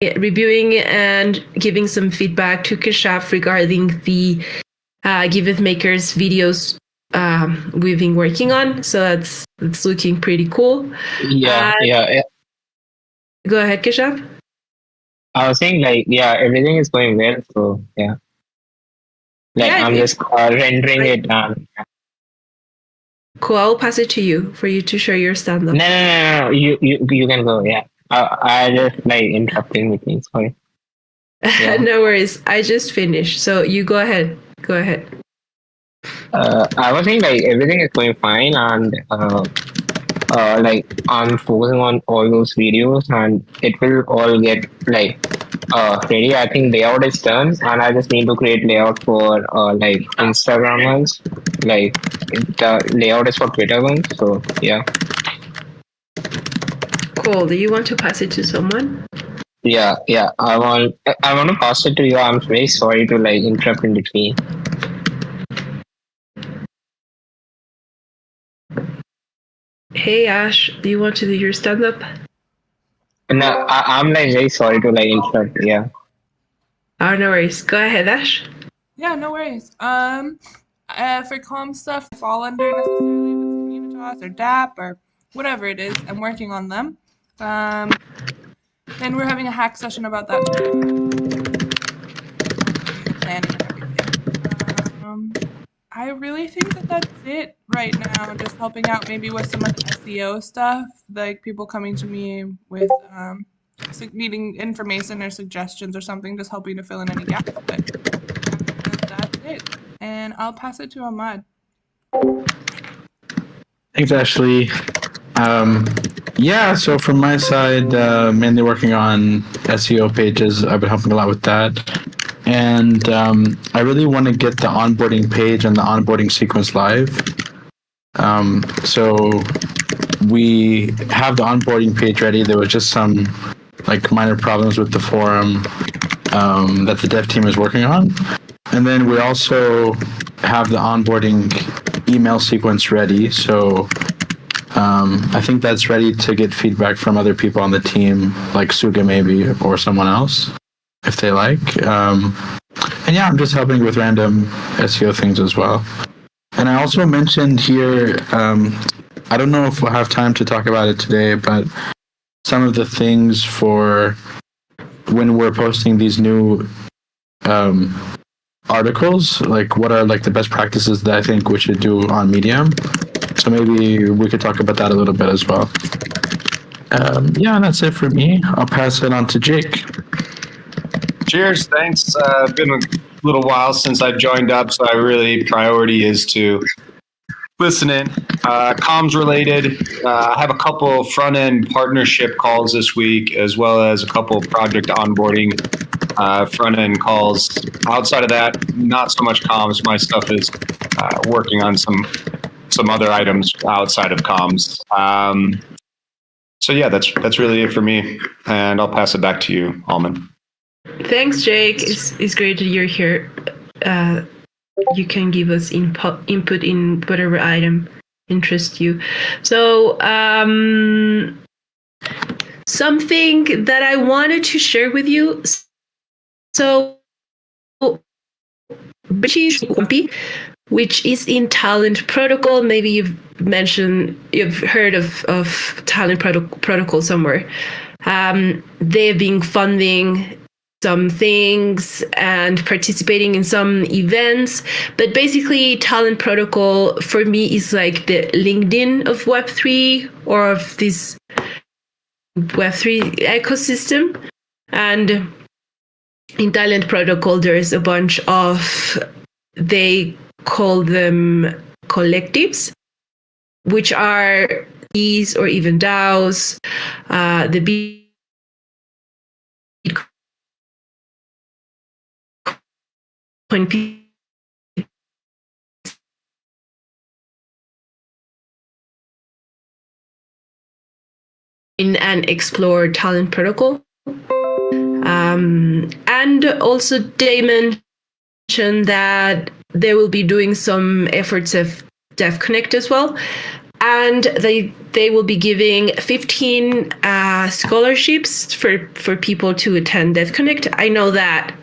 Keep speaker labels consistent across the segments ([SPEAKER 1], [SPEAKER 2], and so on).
[SPEAKER 1] reviewing and giving some feedback to Kashaf regarding the Giveth Makers videos we've been working on. So that's looking pretty cool.
[SPEAKER 2] Yeah.
[SPEAKER 1] Go ahead, Kashaf.
[SPEAKER 2] I was saying everything is going well. So yeah. I'm just rendering it.
[SPEAKER 1] Cool. I'll pass it to you for you to share your stand-up.
[SPEAKER 2] No. You can go. Yeah. I just interrupting with me. Sorry. Yeah.
[SPEAKER 1] No worries. I just finished. So you go ahead.
[SPEAKER 2] I was saying everything is going fine, and I'm focusing on all those videos, and it will all get ready. I think layout is done, and I just need to create layout for Instagram ones. The layout is for Twitter ones. So yeah.
[SPEAKER 1] Cool. Do you want to pass it to someone?
[SPEAKER 2] Yeah. I want to pass it to you. I'm very sorry to interrupt in between.
[SPEAKER 1] Hey Ash, do you want to do your stand-up?
[SPEAKER 2] No, I'm very sorry to interrupt. Yeah.
[SPEAKER 1] Oh, no worries. Go ahead, Ash.
[SPEAKER 3] Yeah, no worries. For calm stuff, I fall under necessarily if it's Communitas or DAP or whatever it is. I'm working on them. And we're having a hack session about that today. Planning and everything. I really think that's it right now. Just helping out maybe with some of the SEO stuff, like people coming to me with needing information or suggestions or something, just helping to fill in any gaps. But that's it. And I'll pass it to Ahmad.
[SPEAKER 4] Thanks, Ashley. So from my side, mainly working on SEO pages. I've been helping a lot with that. And I really want to get the onboarding page and the onboarding sequence live. So we have the onboarding page ready. There was just some minor problems with the forum that the dev team is working on. And then we also have the onboarding email sequence ready. So I think that's ready to get feedback from other people on the team, like Suga maybe, or someone else, if they like. And yeah, I'm just helping with random SEO things as well. And I also mentioned here, I don't know if we'll have time to talk about it today, but some of the things for when we're posting these new articles, what are the best practices that I think we should do on Medium. So maybe we could talk about that a little bit as well. That's it for me. I'll pass it on to Jake.
[SPEAKER 5] Cheers. Thanks. Been a little while since I've joined up, so priority is to listen in. Comms related. I have a couple front-end partnership calls this week, as well as a couple project onboarding front-end calls. Outside of that, not so much comms. My stuff is working on some other items outside of comms. So yeah, that's really it for me, and I'll pass it back to you, Alman.
[SPEAKER 1] Thanks, Jake. It's great that you're here. You can give us input in whatever item interests you. So something that I wanted to share with you. So which is in Talent Protocol. Maybe you've heard of Talent Protocol somewhere. They've been funding some things and participating in some events, but basically Talent Protocol for me is like the LinkedIn of Web3 or of this Web3 ecosystem. And in Talent Protocol there's a bunch of, they call them collectives, which are these or even DAOs, the Bitcoin and explore Talent Protocol. And also they mentioned that they will be doing some efforts of Dev Connect as well. and they will be giving 15 scholarships for people to attend Death Connect. I know that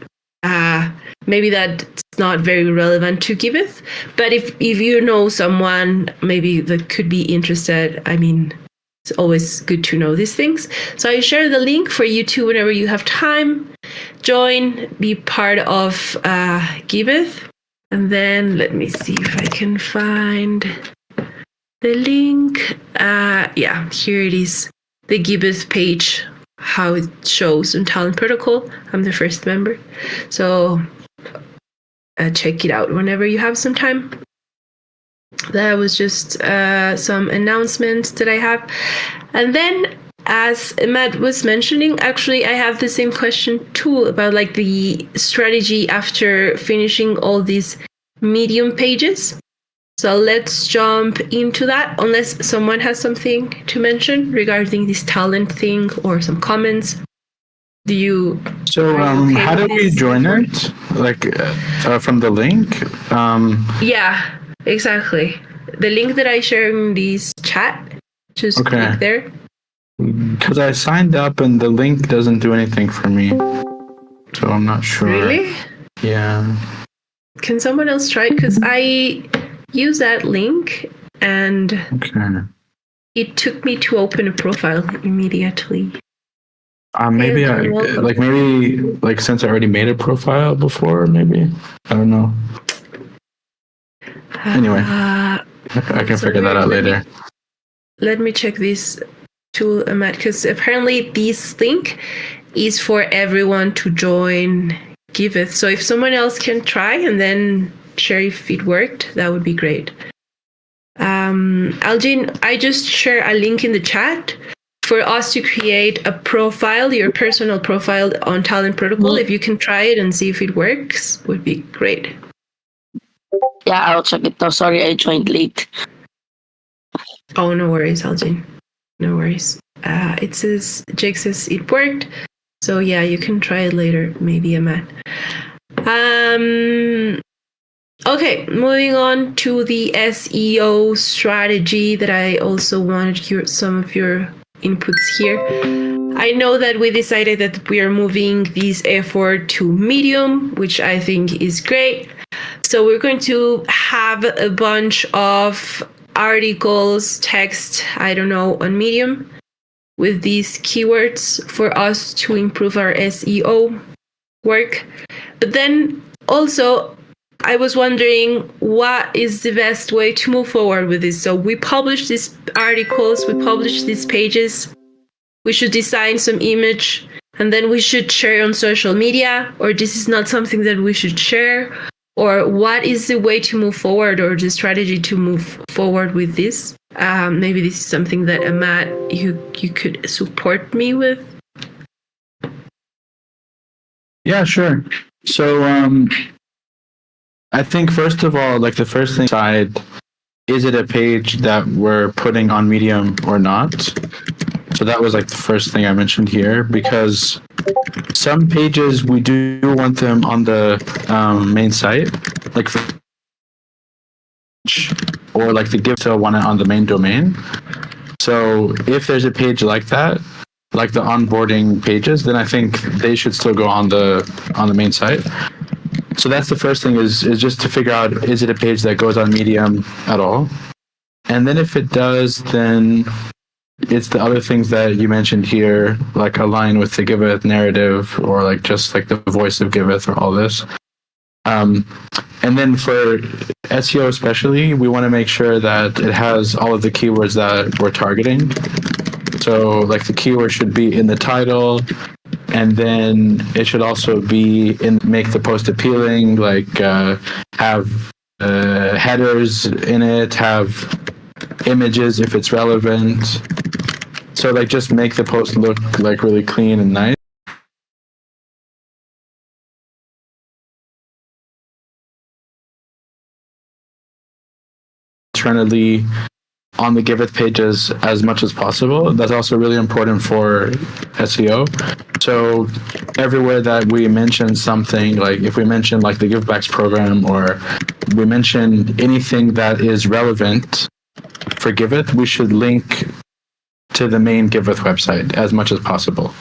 [SPEAKER 1] maybe that's not very relevant to Giveth, but if you know someone maybe that could be interested, I mean, it's always good to know these things. So I share the link for you to, whenever you have time, join, be part of Giveth. And then let me see if I can find the link. Yeah, here it is. The Giveth page, how it shows on Talent Protocol. I'm the first member. So check it out whenever you have some time. That was just some announcements that I have. And then, as Matt was mentioning, actually, I have the same question too about like the strategy after finishing all these Medium pages. So let's jump into that, unless someone has something to mention regarding this talent thing or some comments. Do you?
[SPEAKER 4] So,
[SPEAKER 1] okay
[SPEAKER 4] how do
[SPEAKER 1] with
[SPEAKER 4] we
[SPEAKER 1] this?
[SPEAKER 4] join it? Like from the link?
[SPEAKER 1] Yeah, exactly. The link that I share in this chat, just
[SPEAKER 4] Okay.
[SPEAKER 1] click there.
[SPEAKER 4] Because I signed up and the link doesn't do anything for me. So I'm not sure.
[SPEAKER 1] Really?
[SPEAKER 4] Yeah.
[SPEAKER 1] Can someone else try it? Because I use that link and
[SPEAKER 4] Okay.
[SPEAKER 1] it took me to open a profile immediately.
[SPEAKER 4] Maybe
[SPEAKER 1] Yeah,
[SPEAKER 4] I
[SPEAKER 1] you're welcome.
[SPEAKER 4] maybe since I already made a profile before, maybe I don't know. Anyway. I can
[SPEAKER 1] so
[SPEAKER 4] figure that out later.
[SPEAKER 1] Let me check this tool, Matt, because apparently this link is for everyone to join Giveth. So if someone else can try and then share if it worked, that would be great. Algin, I just share a link in the chat for us to create a profile, your personal profile on Talent Protocol. If you can try it and see if it works, would be great.
[SPEAKER 6] Yeah, I'll check it though. Sorry, I joined late.
[SPEAKER 1] Oh, no worries, Algin. No worries. Jake says it worked. So yeah, you can try it later, maybe, Matt. Okay, moving on to the SEO strategy that I also wanted some of your inputs here. I know that we decided that we are moving this effort to Medium, which I think is great. So we're going to have a bunch of articles, text, I don't know, on Medium with these keywords for us to improve our SEO work. But then also, I was wondering what is the best way to move forward with this. So we publish these articles, we publish these pages, we should design some image, and then we should share on social media, or this is not something that we should share, or what is the way to move forward or the strategy to move forward with this? Maybe this is something that Matt, you could support me with.
[SPEAKER 4] Yeah, sure. So I think first of all, like the first thing side, is it a page that we're putting on Medium or not? So that was like the first thing I mentioned here, because some pages we do want them on the main site, like or like the Giveth want it on the main domain. So if there's a page like that, like the onboarding pages, then I think they should still go on the main site. So that's the first thing is just to figure out, is it a page that goes on Medium at all? And then if it does, then it's the other things that you mentioned here, like align with the Giveth narrative, or like just like the voice of Giveth, or all this. And then for SEO especially, we want to make sure that it has all of the keywords that we're targeting. So like the keyword should be in the title, and then it should also be make the post appealing, like have headers in it, have images if it's relevant. So like just make the post look like really clean and nice. Internally on the Giveth pages as much as possible. That's also really important for SEO. So everywhere that we mention something, like if we mention like the Givebacks program, or we mention anything that is relevant for Giveth, we should link to the main Giveth website as much as possible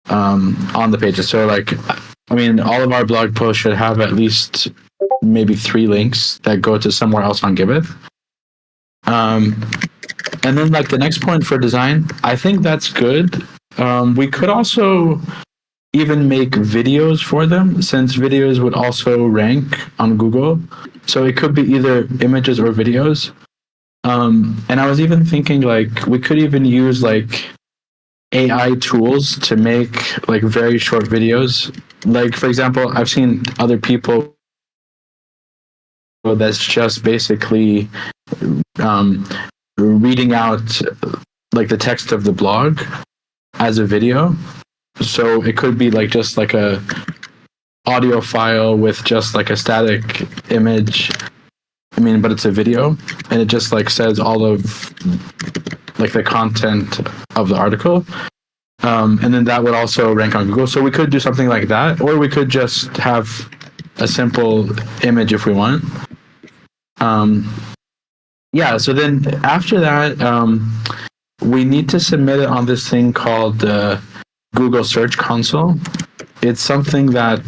[SPEAKER 4] on the pages. So like, I mean, all of our blog posts should have at least maybe 3 links that go to somewhere else on Giveth. And then like the next point for design, I think that's good. We could also even make videos for them, since videos would also rank on Google. So it could be either images or videos. And I was even thinking like we could even use like AI tools to make like very short videos. Like for example, I've seen other people that's just basically reading out like the text of the blog as a video. So it could be like just like a audio file with just like a static image. I mean, but it's a video, and it just like says all of like the content of the article. And then that would also rank on Google. So we could do something like that, or we could just have a simple image if we want. Yeah, so then after that, we need to submit it on this thing called the Google Search Console. It's something that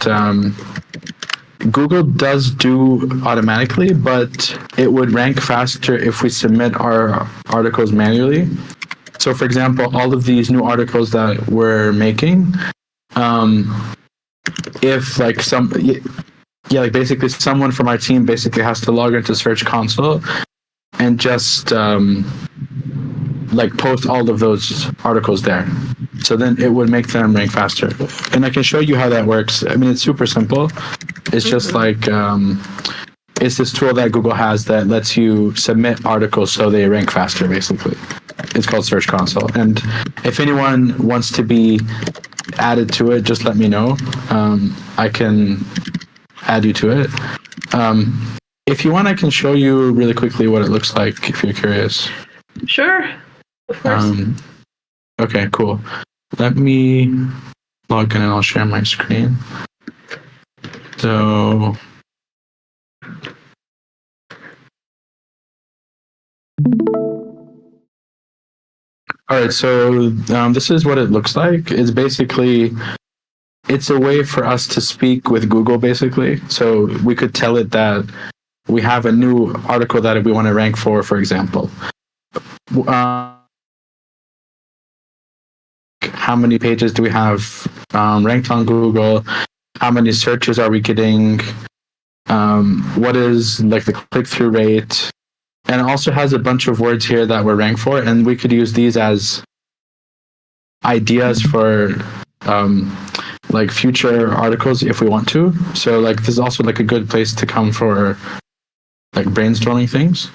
[SPEAKER 4] Google does do automatically, but it would rank faster if we submit our articles manually. So for example, all of these new articles that we're making, if like like basically someone from our team basically has to log into Search Console and just like post all of those articles there. So then it would make them rank faster. And I can show you how that works. I mean, it's super simple. It's just like, it's this tool that Google has that lets you submit articles so they rank faster, basically. It's called Search Console. And if anyone wants to be added to it, just let me know. I can add you to it. If you want, I can show you really quickly what it looks like if you're curious.
[SPEAKER 1] Sure, of course.
[SPEAKER 4] Okay, cool. Let me log in and I'll share my screen. So, all right, so this is what it looks like. It's basically, it's a way for us to speak with Google, basically. So we could tell it that we have a new article that we want to rank for example. How many pages do we have ranked on Google? How many searches are we getting? What is like the click-through rate? And it also has a bunch of words here that we're ranked for, and we could use these as ideas for like future articles if we want to. So like this is also like a good place to come for like brainstorming things.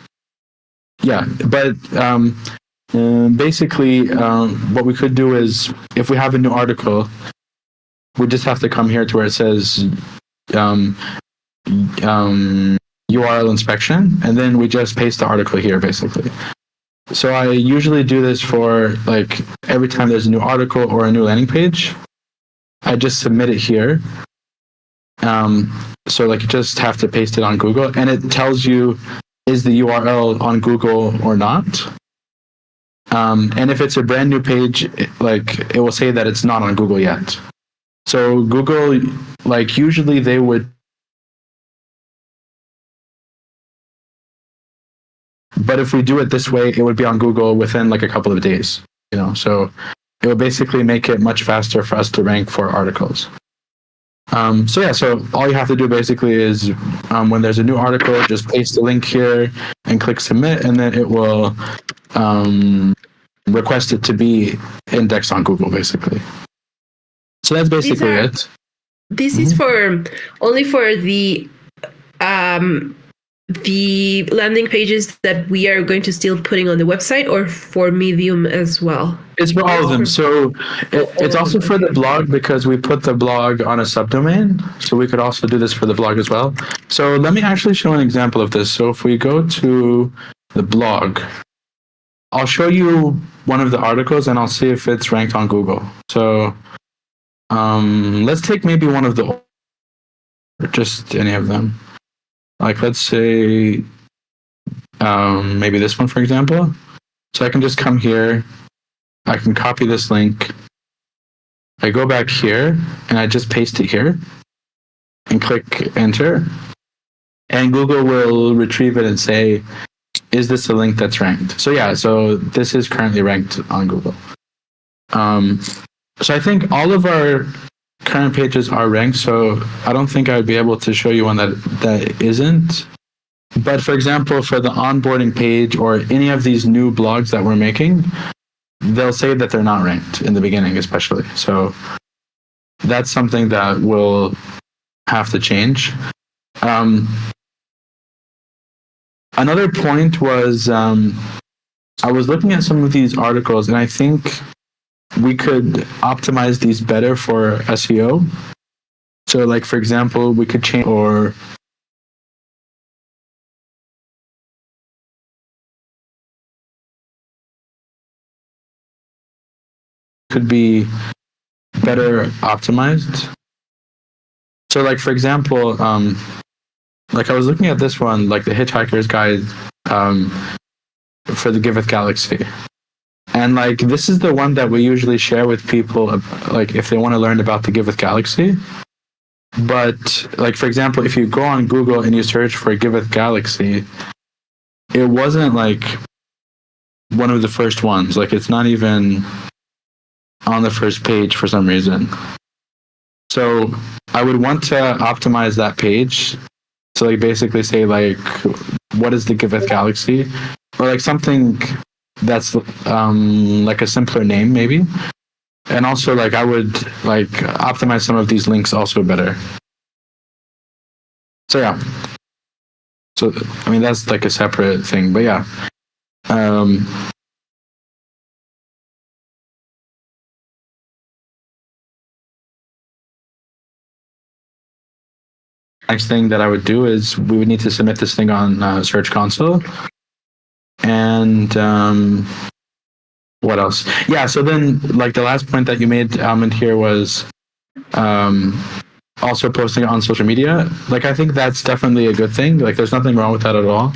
[SPEAKER 4] Yeah, but basically what we could do is if we have a new article, we just have to come here to where it says URL inspection, and then we just paste the article here basically. So I usually do this for like every time there's a new article or a new landing page, I just submit it here. So like you just have to paste it on Google, and it tells you is the URL on Google or not. And if it's a brand new page, it will say that it's not on Google yet. So Google, like usually they would, but if we do it this way, it would be on Google within like a couple of days, so it would basically make it much faster for us to rank for articles. So all you have to do basically is when there's a new article, just paste the link here and click submit, and then it will request it to be indexed on Google basically. So that's basically it.
[SPEAKER 1] This is for only for the landing pages that we are going to still putting on the website, or for Medium as well?
[SPEAKER 4] It's for all of them. So it's also for the blog because we put the blog on a subdomain. So we could also do this for the blog as well. So let me actually show an example of this. So if we go to the blog, I'll show you one of the articles and I'll see if it's ranked on Google. So let's take maybe one of the, just any of them. Like let's say maybe this one, for example. So I can just come here. I can copy this link. I go back here and I just paste it here and click enter. And Google will retrieve it and say, is this a link that's ranked? So yeah, so this is currently ranked on Google. So I think all of our current pages are ranked, so I don't think I would be able to show you one that isn't. But for example, for the onboarding page or any of these new blogs that we're making, they'll say that they're not ranked in the beginning, especially. So that's something that will have to change. Another point was I was looking at some of these articles, and I think we could optimize these better for SEO. So, like, for example, we could change or could be better optimized. So, like, for example, like I was looking at this one, like the Hitchhiker's Guide for the Giveth Galaxy. And like this is the one that we usually share with people, like if they want to learn about the Giveth Galaxy. But like for example, if you go on Google and you search for Giveth Galaxy, it wasn't like one of the first ones. Like it's not even on the first page for some reason. So I would want to optimize that page to like basically say like what is the Giveth Galaxy, or like something that's like a simpler name maybe. And also like I would like optimize some of these links also better. So yeah. So I mean that's like a separate thing, but yeah. Next thing that I would do is we would need to submit this thing on Search Console. And what else? Yeah, so then like the last point that you made, Almond, here was also posting it on social media. Like I think that's definitely a good thing. Like there's nothing wrong with that at all.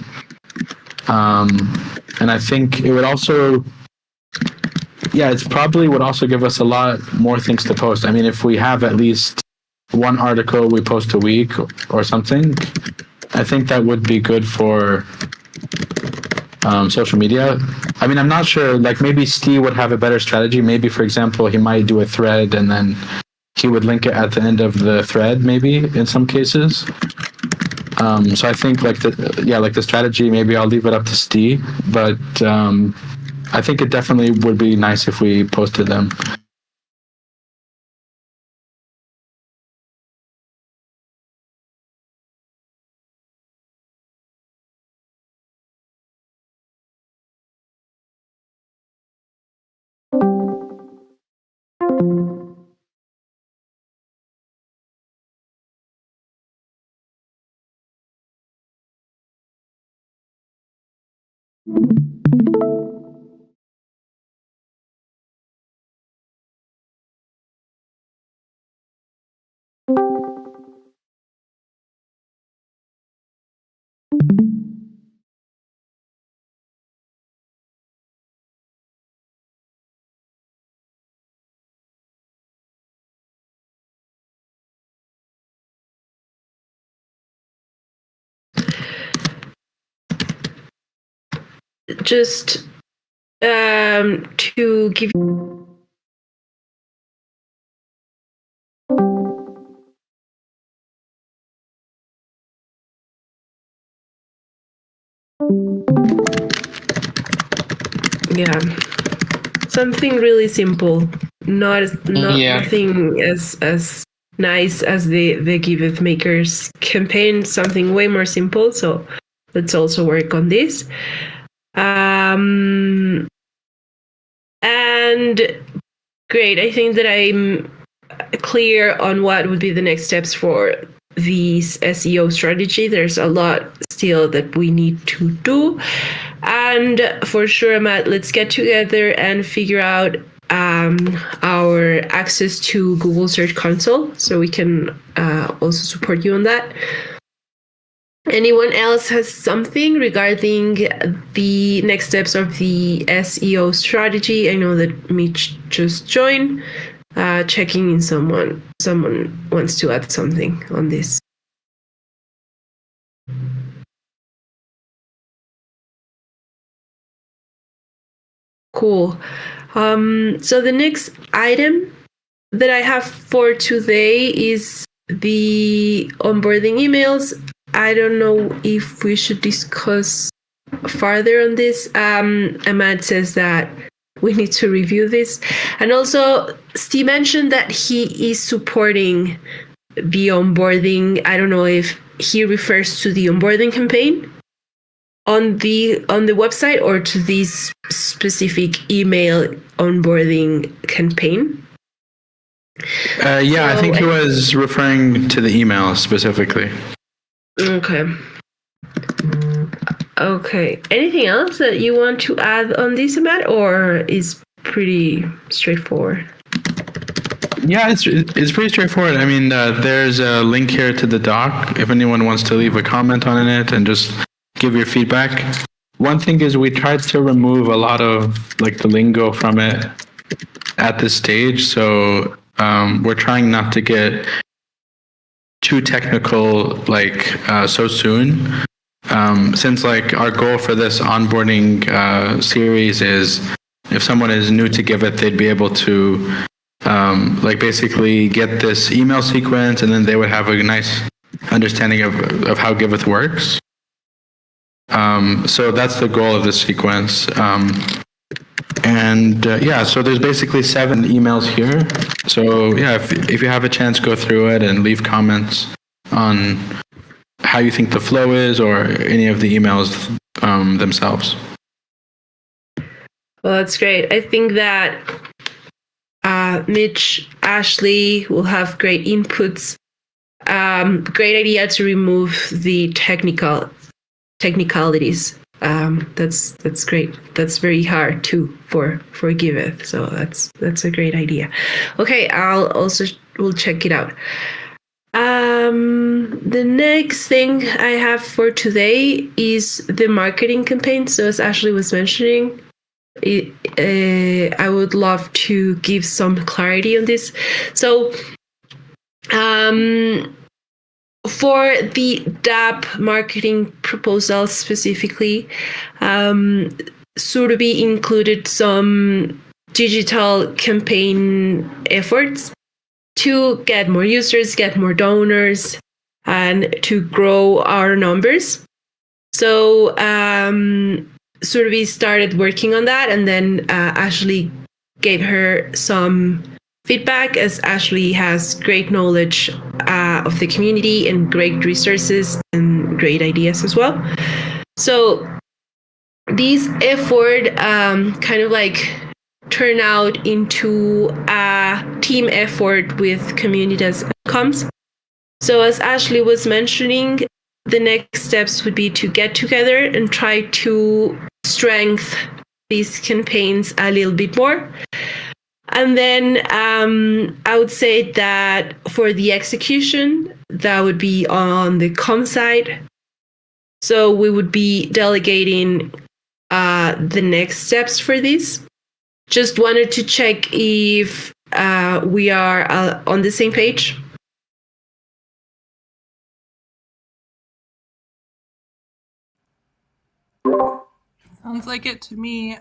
[SPEAKER 4] And I think it would also, yeah, it's probably would also give us a lot more things to post. I mean, if we have at least one article we post a week or something, I think that would be good for social media. I mean, I'm not sure, like maybe Steve would have a better strategy. Maybe, for example, he might do a thread and then he would link it at the end of the thread, maybe in some cases. So I think like the strategy, maybe I'll leave it up to Steve, but I think it definitely would be nice if we posted them.
[SPEAKER 1] Just to give something really simple, nothing as nice as the Giveth Makers campaign, something way more simple. So let's also work on this. And great, I think that I'm clear on what would be the next steps for this SEO strategy. There's a lot still that we need to do. And for sure, Matt, let's get together and figure out our access to Google Search Console so we can also support you on that. Anyone else has something regarding the next steps of the SEO strategy? I know that Mitch just joined. Checking in someone wants to add something on this. Cool. So the next item that I have for today is the onboarding emails. I don't know if we should discuss further on this. Ahmad says that we need to review this. And also, Steve mentioned that he is supporting the onboarding. I don't know if he refers to the onboarding campaign on the website or to this specific email onboarding campaign.
[SPEAKER 4] I think he was referring to the email specifically.
[SPEAKER 1] Okay. Anything else that you want to add on this, Matt, or is pretty straightforward?
[SPEAKER 4] Yeah, it's pretty straightforward. I mean, there's a link here to the doc if anyone wants to leave a comment on it and just give your feedback. One thing is we tried to remove a lot of like the lingo from it at this stage, so we're trying not to get too technical so soon. Since like our goal for this onboarding series is if someone is new to Giveth, they'd be able to basically get this email sequence, and then they would have a nice understanding of how Giveth works. So that's the goal of this sequence. So there's basically 7 emails here. So yeah, if you have a chance, go through it and leave comments on how you think the flow is or any of the emails themselves.
[SPEAKER 1] Well, that's great. I think that Mitch, Ashley will have great inputs. Great idea to remove the technicalities. That's great. That's very hard too for Giveth. So that's a great idea. Okay, we'll check it out. The next thing I have for today is the marketing campaign. So as Ashley was mentioning, I would love to give some clarity on this. So, for the DApp marketing proposal specifically, Surabhi included some digital campaign efforts to get more users, get more donors, and to grow our numbers. So Surabhi started working on that, and then Ashley gave her some feedback, as Ashley has great knowledge of the community and great resources and great ideas as well. So this effort kind of like turn out into a team effort with community outcomes. So as Ashley was mentioning, the next steps would be to get together and try to strengthen these campaigns a little bit more. And then I would say that for the execution, that would be on the com side. So we would be delegating the next steps for this. Just wanted to check if we are on the same page.
[SPEAKER 3] Sounds like it to me.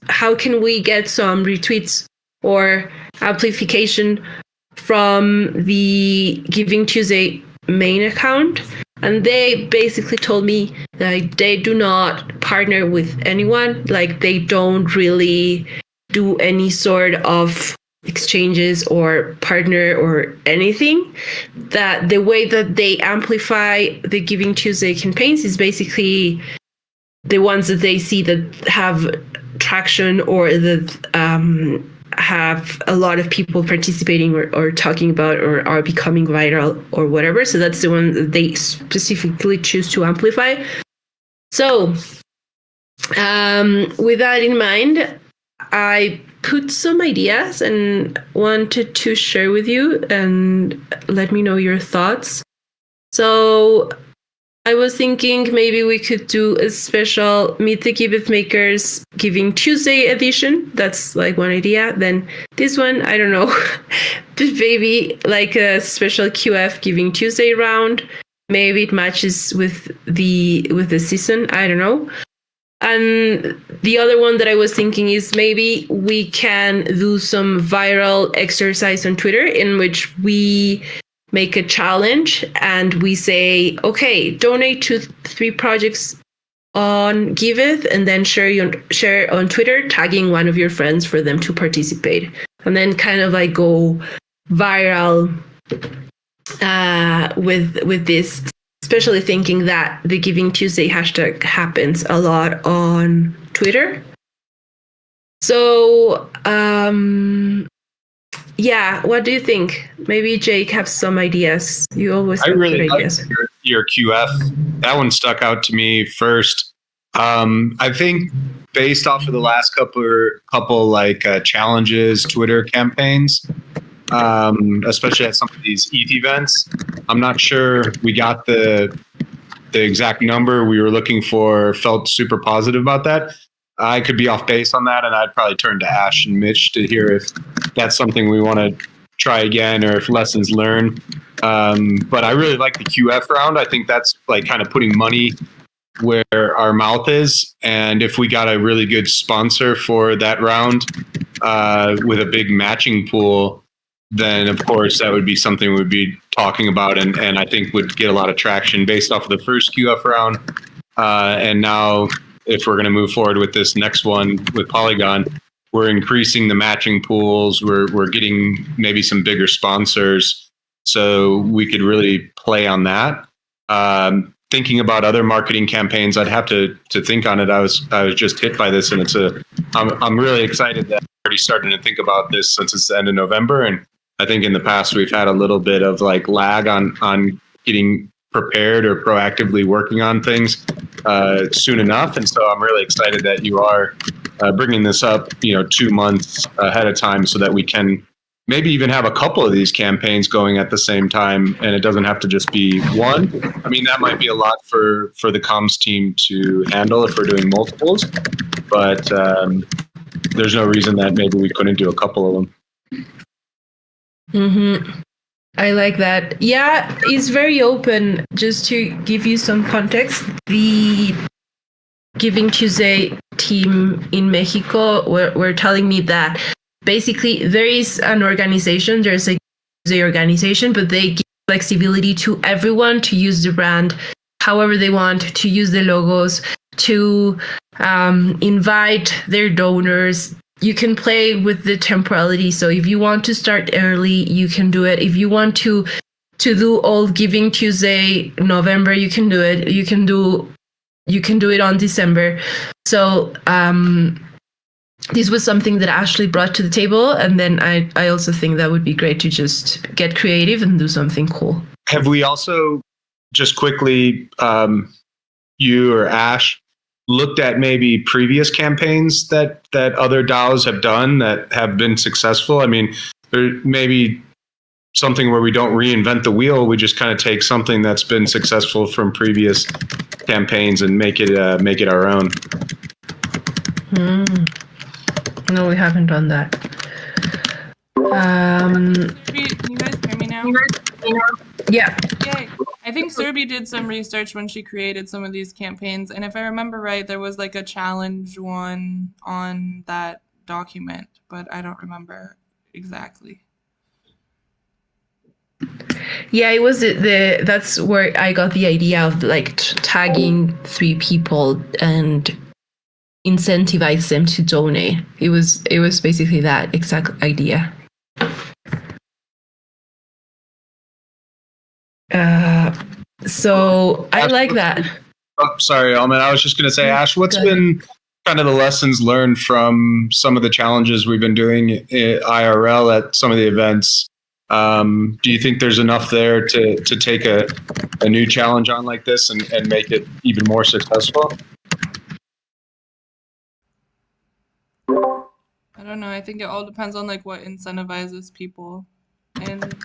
[SPEAKER 1] How can we get some retweets or amplification from the Giving Tuesday main account? And they basically told me that they do not partner with anyone. Like they don't really do any sort of exchanges or partner or anything. That the way that they amplify the Giving Tuesday campaigns is basically the ones that they see that have traction or that have a lot of people participating or talking about or are becoming viral or whatever. So that's the one that they specifically choose to amplify. So with that in mind, I put some ideas and wanted to share with you and let me know your thoughts. So I was thinking maybe we could do a special Meet the Giveth Makers Giving Tuesday edition. That's like one idea. Then this one, I don't know, maybe like a special QF Giving Tuesday round. Maybe it matches with the season. I don't know. And the other one that I was thinking is maybe we can do some viral exercise on Twitter in which we make a challenge and we say, okay, donate to 3 projects on Giveth and then share on Twitter, tagging one of your friends for them to participate. And then kind of like go viral with this, especially thinking that the Giving Tuesday hashtag happens a lot on Twitter. So, yeah, what do you think? Maybe Jake has some ideas. You always have
[SPEAKER 5] really
[SPEAKER 1] good
[SPEAKER 5] like
[SPEAKER 1] ideas.
[SPEAKER 5] your QF. That one stuck out to me first. I think based off of the last couple like challenges, Twitter campaigns, especially at some of these ETH events, I'm not sure we got the exact number we were looking for. Felt super positive about that. I could be off base on that, and I'd probably turn to Ash and Mitch to hear if that's something we want to try again or if lessons learned. But I really like the QF round. I think that's like kind of putting money where our mouth is. And if we got a really good sponsor for that round with a big matching pool, then of course that would be something we'd be talking about and I think would get a lot of traction based off of the first QF round. And now if we're going to move forward with this next one with Polygon, we're increasing the matching pools. We're getting maybe some bigger sponsors, so we could really play on that. Thinking about other marketing campaigns, I'd have to think on it. I was just hit by this, and I'm really excited that I'm already starting to think about this since it's the end of November. And I think in the past we've had a little bit of like lag on getting prepared or proactively working on things soon enough. And so I'm really excited that you are bringing this up, 2 months ahead of time so that we can maybe even have a couple of these campaigns going at the same time. And it doesn't have to just be one. I mean, that might be a lot for the comms team to handle if we're doing multiples, but there's no reason that maybe we couldn't do a couple of them.
[SPEAKER 1] Mm-hmm. I like that. Yeah, it's very open. Just to give you some context, the Giving Tuesday team in Mexico were telling me that basically there is an organization, there's a Tuesday organization, but they give flexibility to everyone to use the brand however they want, to use the logos, to invite their donors. You can play with the temporality. So if you want to start early, you can do it. If you want to do all Giving Tuesday November, you can do it. You can do it on December. So this was something that Ashley brought to the table, and then I also think that would be great to just get creative and do something cool.
[SPEAKER 5] Have we also just quickly, you or Ash, looked at maybe previous campaigns that other DAOs have done that have been successful? I mean, there may be something where we don't reinvent the wheel. We just kind of take something that's been successful from previous campaigns and make it our own.
[SPEAKER 1] No, we haven't done that.
[SPEAKER 3] Can you guys hear me now?
[SPEAKER 1] Yeah.
[SPEAKER 3] Yay. I think Serby did some research when she created some of these campaigns, and if I remember right, there was like a challenge one on that document, but I don't remember exactly.
[SPEAKER 1] Yeah, it was that's where I got the idea of like tagging 3 people and incentivize them to donate. It was basically that exact idea. So I like that.
[SPEAKER 5] Oh, sorry, Alman. I was just going to say, Ash, what's been kind of the lessons learned from some of the challenges we've been doing IRL at some of the events? Do you think there's enough there to take a new challenge on like this and make it even more successful?
[SPEAKER 3] I don't know. I think it all depends on like what incentivizes people. And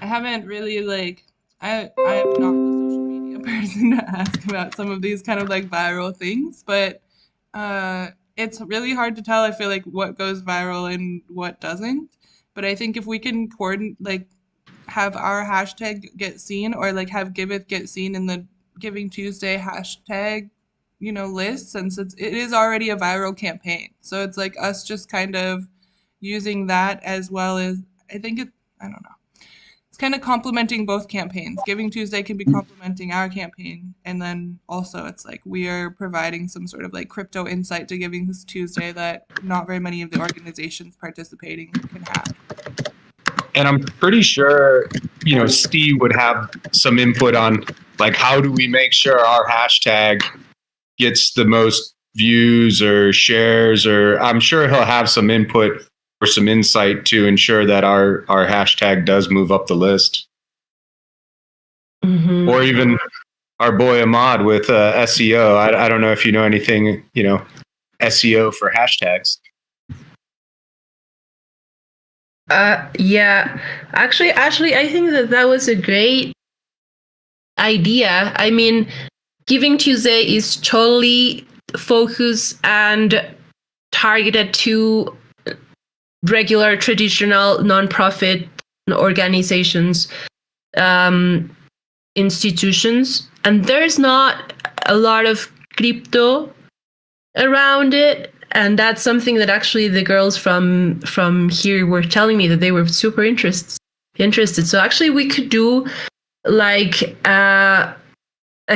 [SPEAKER 3] I haven't really like I am not the social media person to ask about some of these kind of like viral things, but it's really hard to tell, I feel like, what goes viral and what doesn't. But I think if we can coordinate, like have our hashtag get seen, or like have Giveth get seen in the Giving Tuesday hashtag, list, since it is already a viral campaign. So it's like us just kind of using that, as well as I don't know. It's kind of complementing both campaigns. Giving Tuesday can be complementing our campaign, and then also it's like we are providing some sort of like crypto insight to Giving Tuesday that not very many of the organizations participating can have.
[SPEAKER 5] And I'm pretty sure, Steve would have some input on like how do we make sure our hashtag gets the most views or shares, or I'm sure he'll have some input or some insight to ensure that our hashtag does move up the list.
[SPEAKER 1] Mm-hmm.
[SPEAKER 5] Or even our boy Ahmad with SEO. I don't know if you know anything, SEO for hashtags.
[SPEAKER 1] Yeah. Actually, I think that was a great idea. I mean, Giving Tuesday is totally focused and targeted to regular traditional nonprofit organizations, institutions, and there's not a lot of crypto around it. And that's something that actually the girls from here were telling me, that they were super interested. So actually we could do like a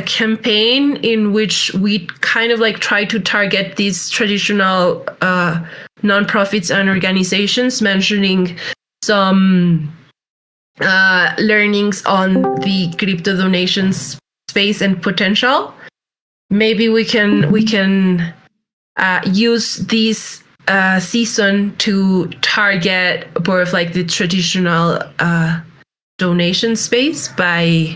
[SPEAKER 1] campaign in which we kind of like try to target these traditional nonprofits and organizations, mentioning some learnings on the crypto donations space and potential. Maybe we can use this season to target more of like the traditional donation space by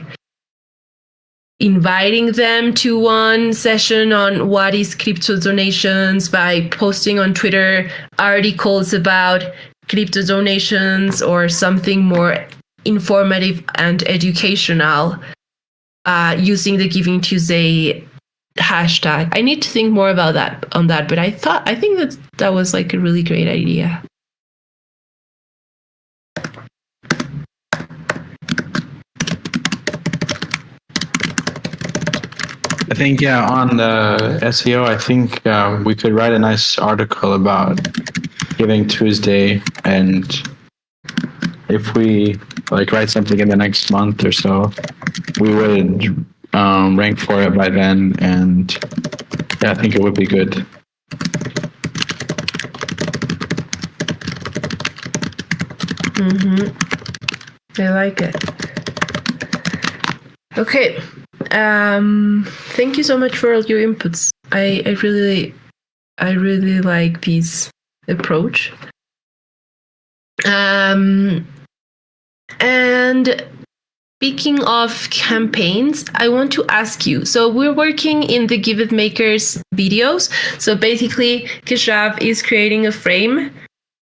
[SPEAKER 1] inviting them to one session on what is crypto donations, by posting on Twitter articles about crypto donations or something more informative and educational, using the Giving Tuesday hashtag. I need to think more about that, but I think that was like a really great idea.
[SPEAKER 4] I think, on the SEO, I think we could write a nice article about Giving Tuesday, and if we like write something in the next month or so, we would rank for it by then, and I think it would be good.
[SPEAKER 1] Mm-hmm. I like it. Okay. Thank you so much for all your inputs. I really like this approach. And speaking of campaigns, I want to ask you. So we're working in the Giveth Makers videos. So basically, Keshav is creating a frame,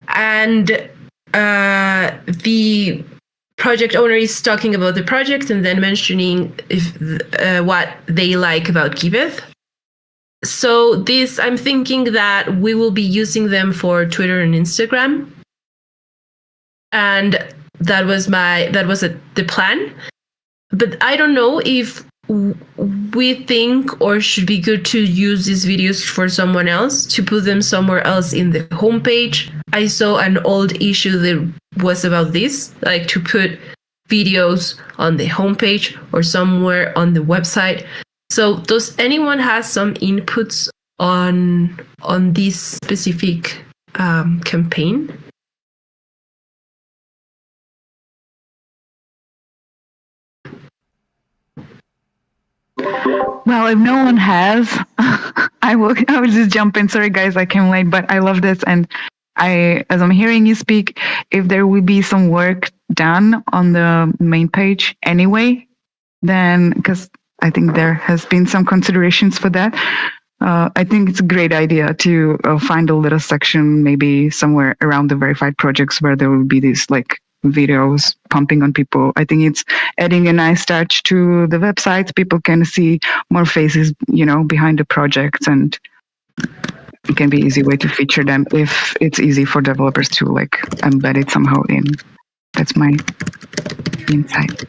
[SPEAKER 1] and the project owner is talking about the project and then mentioning what they like about Giveth. So this, I'm thinking that we will be using them for Twitter and Instagram, and that was the plan. But I don't know if we think or should be good to use these videos for someone else, to put them somewhere else in the homepage. I saw an old issue that was about this, like to put videos on the homepage or somewhere on the website. So does anyone have some inputs on this specific campaign?
[SPEAKER 7] Well, if no one has, I will just jump in. Sorry guys, I came late, but I love this, and as I'm hearing you speak, if there will be some work done on the main page anyway, then, because I think there has been some considerations for that, I think it's a great idea to find a little section, maybe somewhere around the verified projects, where there will be these like videos pumping on people. I think it's adding a nice touch to the website. People can see more faces, behind the projects, and it can be an easy way to feature them if it's easy for developers to like embed it somehow in. That's my insight.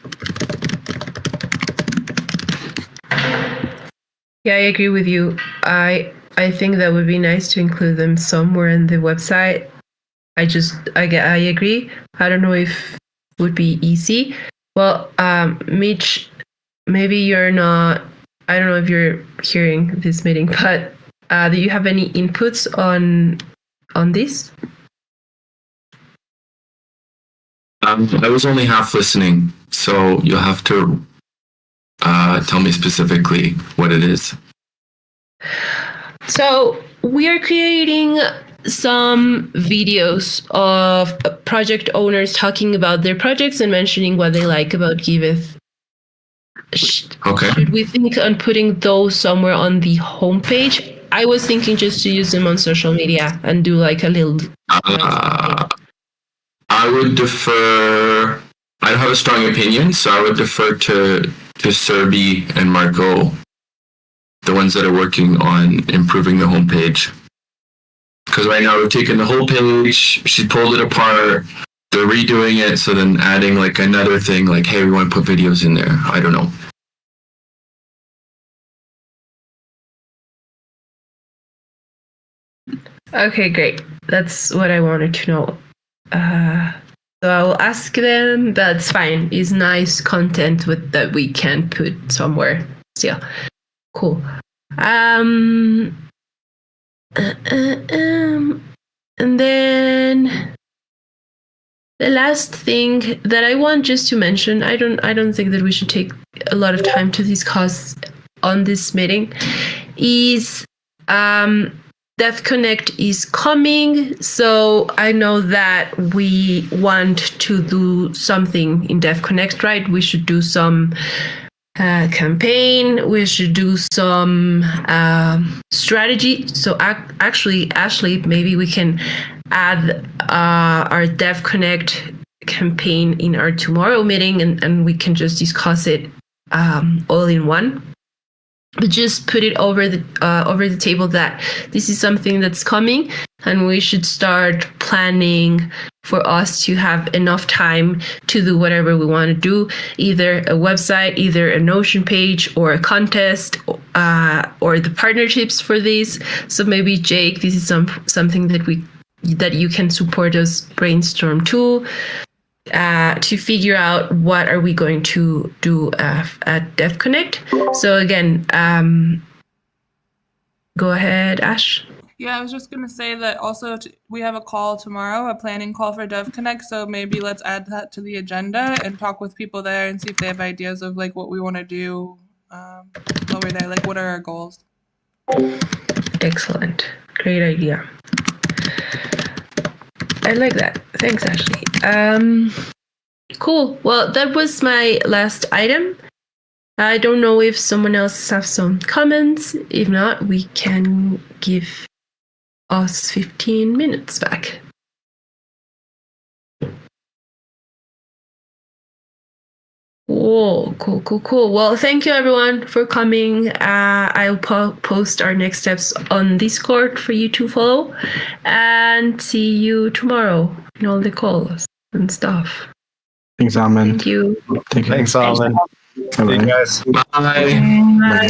[SPEAKER 1] Yeah, I agree with you. I think that would be nice to include them somewhere in the website. I agree. I don't know if it would be easy. Well, Mitch, maybe you're not. I don't know if you're hearing this meeting, but do you have any inputs on this?
[SPEAKER 8] I was only half listening, so you'll have to tell me specifically what it is.
[SPEAKER 1] So we are creating some videos of project owners talking about their projects and mentioning what they like about Giveth.
[SPEAKER 8] Okay.
[SPEAKER 1] Should we think on putting those somewhere on the homepage? I was thinking just to use them on social media and do like a little.
[SPEAKER 8] I would defer. I don't have a strong opinion, so I would defer to Serbi and Marco, the ones that are working on improving the homepage. Because right now we've taken the whole page, she pulled it apart, they're redoing it, so then adding like another thing, like, hey, we want to put videos in there. I don't know.
[SPEAKER 1] Okay, great. That's what I wanted to know. So I will ask them. That's fine. It's nice content that we can put somewhere. Still, cool. And then the last thing that I want just to mention, I don't think that we should take a lot of time to discuss on this meeting, is Dev Connect is coming. So I know that we want to do something in Dev Connect, right? We should do some campaign. We should do some strategy. So actually, Ashley, maybe we can add our Dev Connect campaign in our tomorrow meeting, and we can just discuss it all in one. But just put it over the table that this is something that's coming, and we should start planning for us to have enough time to do whatever we want to do, either a website, either a Notion page, or a contest, or the partnerships for this. So maybe Jake, this is something that you can support us brainstorm too. To figure out what are we going to do at Dev Connect. So again, go ahead, Ash.
[SPEAKER 3] Yeah, I was just going to say that also we have a call tomorrow, a planning call for Dev Connect. So maybe let's add that to the agenda and talk with people there and see if they have ideas of like what we want to do while we're there. Like, what are our goals?
[SPEAKER 1] Excellent. Great idea. I like that. Thanks, Ashley. Cool. Well, that was my last item. I don't know if someone else has some comments. If not, we can give us 15 minutes back. Cool. Well, thank you everyone for coming. I'll post our next steps on Discord for you to follow, and see you tomorrow in all the calls and stuff.
[SPEAKER 4] Thanks, Almond.
[SPEAKER 1] Thank you.
[SPEAKER 4] Thanks,
[SPEAKER 5] Thanks, Alvin. See you guys.
[SPEAKER 8] Bye.
[SPEAKER 1] Bye.